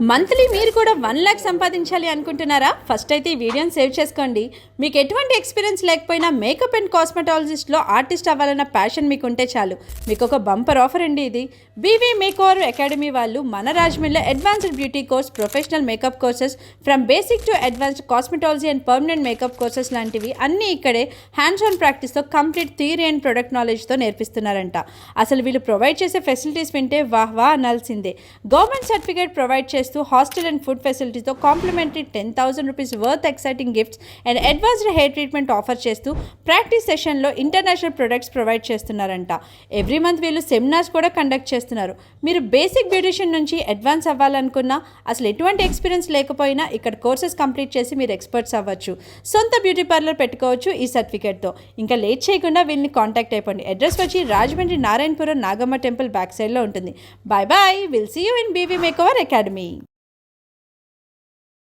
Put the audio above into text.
Monthly మీరు కూడా 1,00,000 సంపాదించాలి అనుకుంటున్నారా? ఫస్ట్ అయితే ఈ వీడియోని సేవ్ చేసుకోండి. మీకు ఎటువంటి ఎక్స్పీరియన్స్ లేకపోయినా మేకప్ అండ్ కాస్మెటాలజిస్ట్లో ఆర్టిస్ట్ అవ్వాలన్న ప్యాషన్ మీకు ఉంటే చాలు. మీకు ఒక బంపర్ ఆఫర్ అండి ఇది. బీవీ మేకోవర్ అకాడమీ వాళ్ళు మన రాజమండ్రిలో advanced beauty course, professional makeup courses from basic to advanced cosmetology and permanent makeup courses లాంటివి అన్నీ ఇక్కడే హ్యాండ్స్ ఆన్ ప్రాక్టీస్తో కంప్లీట్ థియరీ అండ్ ప్రొడక్ట్ నాలెడ్జ్తో నేర్పిస్తున్నారంట. అసలు వీళ్ళు ప్రొవైడ్ చేసే ఫెసిలిటీస్ వింటే వాహ్ వా అనాల్సిందే. గవర్నమెంట్ సర్టిఫికేట్ ప్రొవైడ్ చేస్తూ హాస్టల్ అండ్ ఫుడ్ ఫెసిలిటీతో complimentary 10,000 rupees worth exciting gifts and advanced hair treatment offer చేస్తూ ప్రాక్టీస్ సెషన్లో ఇంటర్నేషనల్ ప్రొడక్ట్స్ ప్రొవైడ్ చేస్తున్నారంట. ఎవ్రీ మంత్ వీళ్ళు సెమినార్స్ కూడా కండక్ట్ చేస్తున్నారు. మీరు బేసిక్ బ్యూటిషియన్ నుంచి అడ్వాన్స్ అవ్వాలనుకున్నా, అసలు ఎటువంటి ఎక్స్పీరియన్స్ లేకపోయినా ఇక్కడ కోర్సెస్ కంప్లీట్ చేసి మీరు ఎక్స్పర్ట్స్ అవ్వచ్చు. సొంత బ్యూటీ పార్లర్ పెట్టుకోవచ్చు ఈ సర్టిఫికేట్తో. ఇంకా లేట్ చేయకుండా వీళ్ళని కాంటాక్ట్ అయిపోండి. అడ్రస్ వచ్చి రాజమండ్రి నారాయణపురం నాగమ్మ టెంపుల్ బ్యాక్ సైడ్లో ఉంటుంది. Bye bye, will see you in BV makeover academy.